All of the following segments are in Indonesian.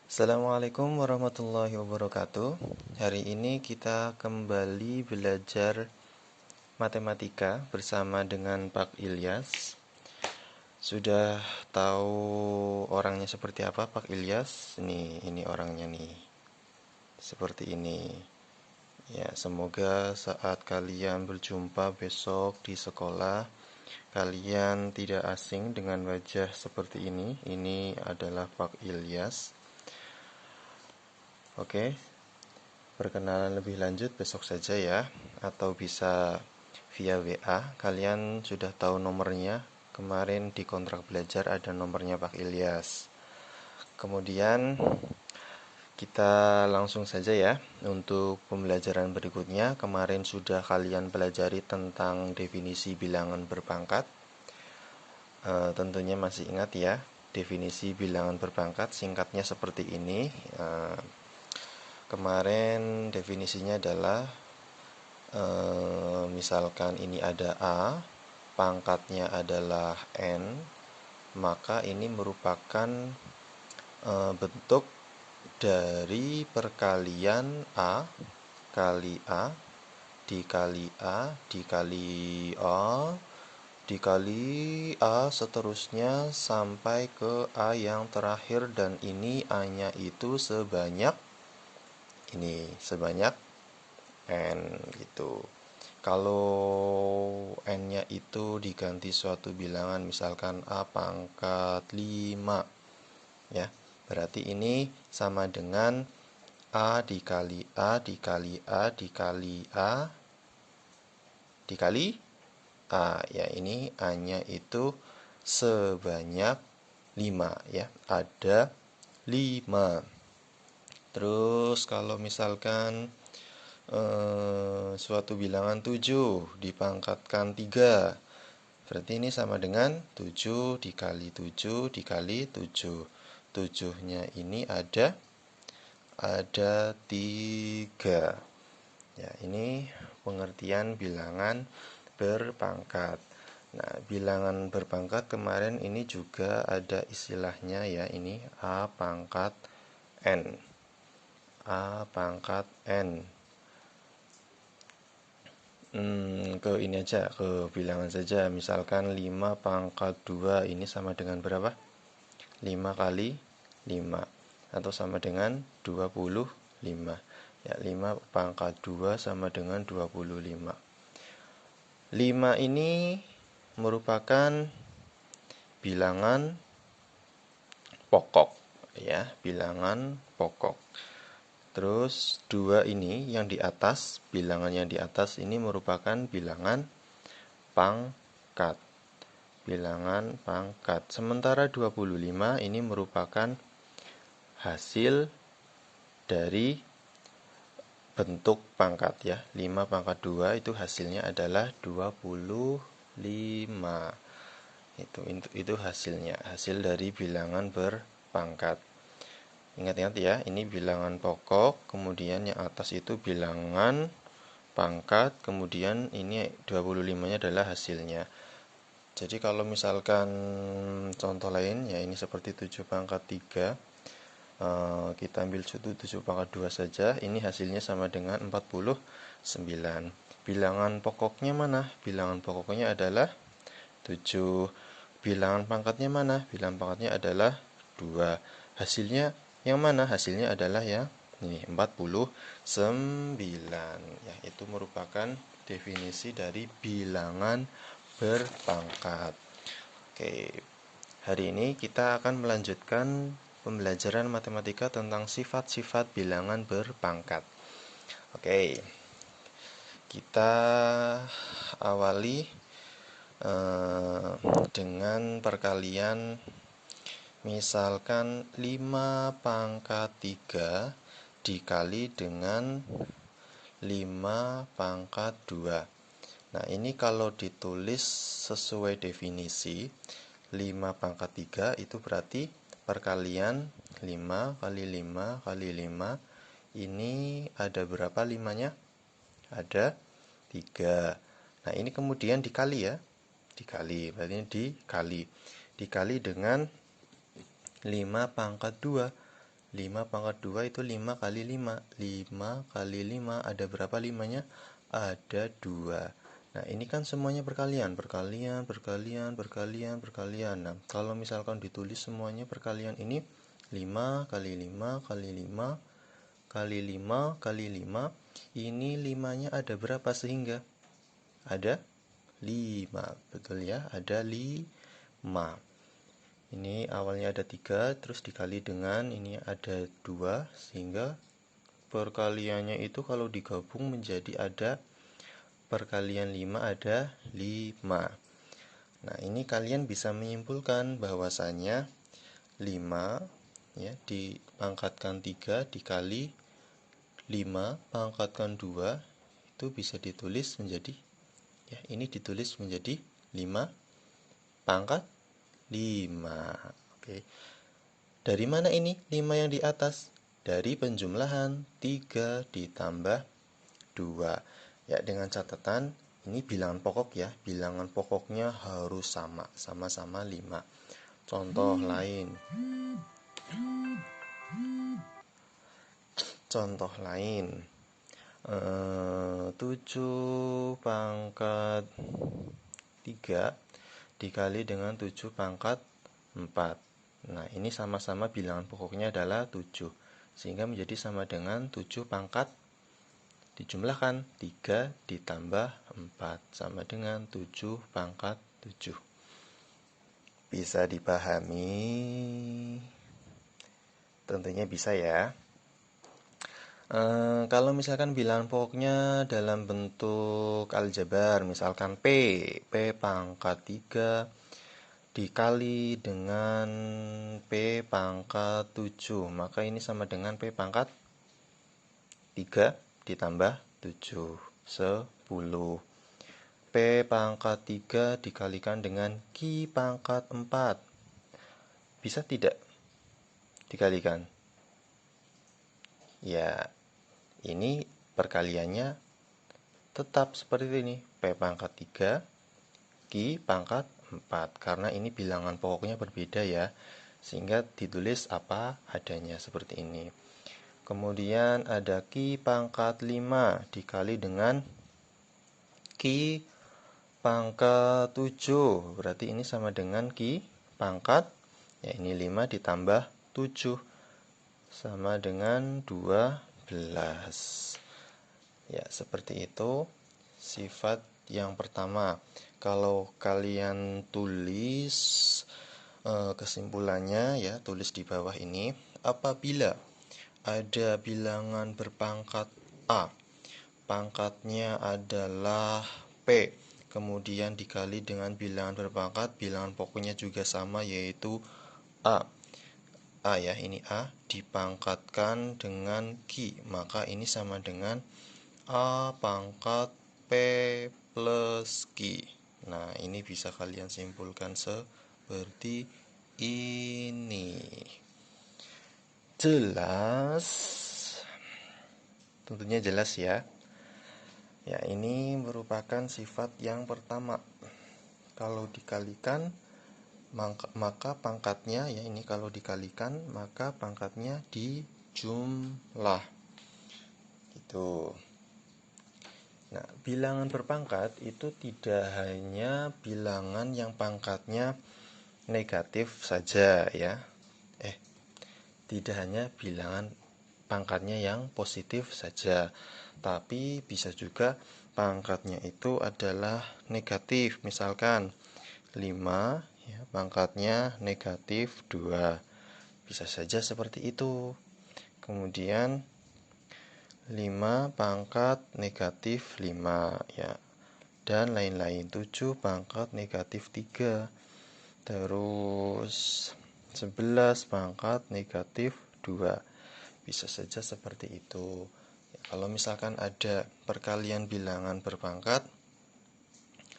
Assalamualaikum warahmatullahi wabarakatuh. Hari ini kita kembali belajar matematika bersama dengan Pak Ilyas. Sudah tahu orangnya seperti apa, Pak Ilyas? Ini orangnya nih. Seperti ini. Ya, semoga saat kalian berjumpa besok di sekolah, kalian tidak asing dengan wajah seperti ini. Ini adalah Pak Ilyas. Oke. Perkenalan lebih lanjut besok saja ya, atau bisa via WA. Kalian sudah tahu nomornya. Kemarin di kontrak belajar ada nomornya Pak Ilyas. Kemudian kita langsung saja ya untuk pembelajaran berikutnya. Kemarin sudah kalian pelajari tentang definisi bilangan berpangkat. Tentunya masih ingat ya, definisi bilangan berpangkat singkatnya seperti ini. Kemarin definisinya adalah misalkan ini ada A, pangkatnya adalah N, maka ini merupakan bentuk dari perkalian A kali A dikali A dikali A dikali A seterusnya sampai ke A yang terakhir, dan ini A-nya itu sebanyak N gitu. Kalau N-nya itu diganti suatu bilangan, misalkan A pangkat 5 ya, berarti ini sama dengan A dikali A dikali A dikali A dikali A ya, ini A-nya itu sebanyak 5 ya, ada 5. Terus kalau misalkan suatu bilangan 7 dipangkatkan 3, berarti ini sama dengan 7 dikali 7 dikali 7. 7-nya ini ada 3. Ya, ini pengertian bilangan berpangkat. Nah, bilangan berpangkat kemarin ini juga ada istilahnya ya, ini A pangkat N. A pangkat N. Ke ini aja, ke bilangan saja. Misalkan 5 pangkat 2 ini sama dengan berapa? 5 kali 5 atau sama dengan 25. Ya, 5 pangkat 2 sama dengan 25. 5 ini merupakan bilangan pokok ya, bilangan pokok. Terus 2 ini yang di atas, bilangan yang di atas ini merupakan bilangan pangkat. Bilangan pangkat. Sementara 25 ini merupakan hasil dari bentuk pangkat ya. 5 pangkat 2 itu hasilnya adalah 25. Itu hasilnya, hasil dari bilangan berpangkat. Ingat-ingat ya, ini bilangan pokok, kemudian yang atas itu bilangan pangkat, kemudian ini 25-nya adalah hasilnya. Jadi kalau misalkan contoh lain ya, ini seperti 7 pangkat 3, kita ambil 7 pangkat 2 saja, ini hasilnya sama dengan 49. Bilangan pokoknya mana? Bilangan pokoknya adalah 7. Bilangan pangkatnya mana? Bilangan pangkatnya adalah 2. Hasilnya yang mana? Hasilnya adalah yang ini 49 ya. Itu merupakan definisi dari bilangan berpangkat. Oke. Hari ini kita akan melanjutkan pembelajaran matematika tentang sifat-sifat bilangan berpangkat. Oke. Kita awali dengan perkalian. Misalkan 5 pangkat 3 dikali dengan 5 pangkat 2. Nah, ini kalau ditulis sesuai definisi, 5 pangkat 3 itu berarti perkalian 5 kali 5 kali 5. Ini ada berapa 5-nya? Ada 3. Nah, ini kemudian dikali ya. Dikali, berarti dikali dengan 5 pangkat 2. 5 pangkat 2 itu 5 kali 5. 5 kali 5 ada berapa limanya? Ada 2. Nah, ini kan semuanya perkalian. Perkalian, perkalian, perkalian, perkalian. Nah, kalau misalkan ditulis semuanya perkalian ini 5 kali 5 kali 5 kali 5 kali 5. Ini 5-nya ada berapa sehingga? Ada 5. Betul ya, ada 5. Ini awalnya ada 3, terus dikali dengan ini ada 2, sehingga perkaliannya itu kalau digabung menjadi ada perkalian 5 ada 5. Nah, ini kalian bisa menyimpulkan bahwasanya 5 ya dipangkatkan 3 dikali 5 pangkatkan 2 itu bisa ditulis menjadi ya ini ditulis menjadi 5 pangkat 5. Oke. Dari mana ini 5 yang di atas? Dari penjumlahan 3 ditambah 2. Ya, dengan catatan ini bilangan pokok ya. Bilangan pokoknya harus sama, sama-sama 5. Contoh lain. Contoh lain. 7 pangkat 3 dikali dengan 7 pangkat 4. Nah, ini sama-sama bilangan pokoknya adalah 7. Sehingga menjadi sama dengan 7 pangkat dijumlahkan 3 ditambah 4 sama dengan 7 pangkat 7. Bisa dipahami? Tentunya bisa ya. Kalau misalkan bilangan pokoknya dalam bentuk aljabar, misalkan P pangkat 3 dikali dengan P pangkat 7, maka ini sama dengan P pangkat 3 ditambah 7, 10. P pangkat 3 dikalikan dengan Q pangkat 4. Bisa tidak dikalikan? Ya, ini perkaliannya tetap seperti ini. P pangkat 3, Q pangkat 4. Karena ini bilangan pokoknya berbeda ya. Sehingga ditulis apa adanya seperti ini. Kemudian ada Q pangkat 5 dikali dengan Q pangkat 7. Berarti ini sama dengan Q pangkat, ya ini 5 ditambah 7. Sama dengan 12. Ya, seperti itu sifat yang pertama. Kalau kalian tulis kesimpulannya ya, tulis di bawah ini. Apabila ada bilangan berpangkat A, pangkatnya adalah P, kemudian dikali dengan bilangan berpangkat, bilangan pokoknya juga sama yaitu A. A ya, ini A dipangkatkan dengan Q, maka ini sama dengan A pangkat P plus Q. Nah, ini bisa kalian simpulkan seperti ini. Jelas? Tentunya jelas ya. Ya, ini merupakan sifat yang pertama. Kalau dikalikan maka pangkatnya ya ini kalau dikalikan maka pangkatnya dijumlah. Gitu. Nah, bilangan berpangkat itu tidak hanya bilangan yang pangkatnya negatif saja ya. Tidak hanya bilangan pangkatnya yang positif saja, tapi bisa juga pangkatnya itu adalah negatif. Misalkan 5 ya, pangkatnya negatif 2. Bisa saja seperti itu. Kemudian 5 pangkat negatif 5 ya. Dan lain-lain. 7 pangkat negatif 3. Terus 11 pangkat negatif 2. Bisa saja seperti itu. Ya, kalau misalkan ada perkalian bilangan berpangkat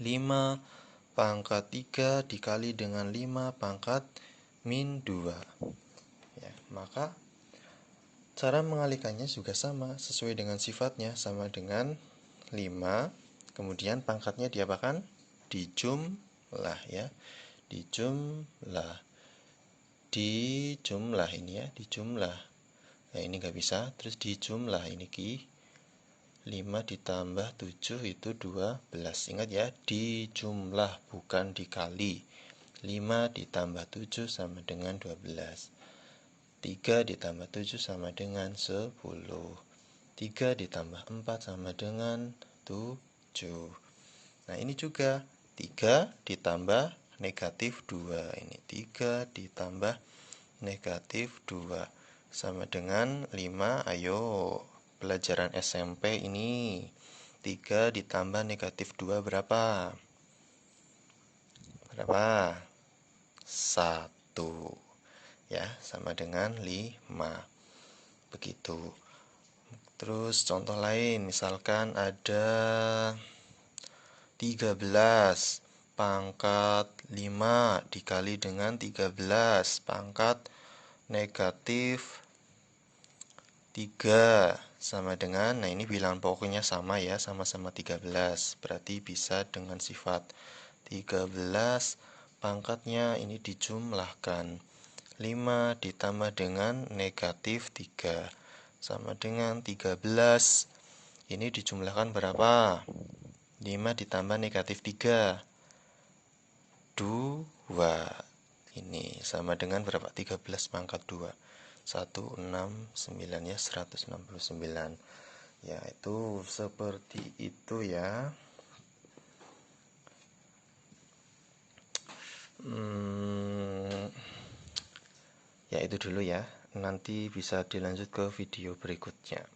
5 pangkat 3 dikali dengan 5 pangkat min 2. Ya, maka cara mengalikannya juga sama, sesuai dengan sifatnya, sama dengan 5. Kemudian pangkatnya diapakan? Dijumlah ya. Dijumlah ini ya, dijumlah. Ya ini nggak bisa, terus dijumlah ini Ki. 5 ditambah 7 itu 12. Ingat ya, dijumlah bukan dikali. 5 ditambah 7 sama dengan 12. 3 ditambah 7 sama dengan 10. 3 ditambah 4 sama dengan 7. Nah ini juga 3 ditambah negatif 2. Ini 3 ditambah negatif 2 sama dengan 5. Ayo, pelajaran SMP ini 3 ditambah negatif 2 berapa? Berapa? 1. Ya, sama dengan 5. Begitu. Terus contoh lain, misalkan ada 13 pangkat 5 dikali dengan 13 pangkat negatif 3 sama dengan, nah ini bilangan pokoknya sama ya, sama-sama 13. Berarti bisa dengan sifat 13 pangkatnya ini dijumlahkan. 5 ditambah dengan negatif 3 sama dengan 13. Ini dijumlahkan berapa? 5 ditambah negatif 3. 2. Ini sama dengan berapa? 13 pangkat 2. 169 ya, 169. Ya, itu seperti itu ya. Ya, itu dulu ya. Nanti bisa dilanjut ke video berikutnya.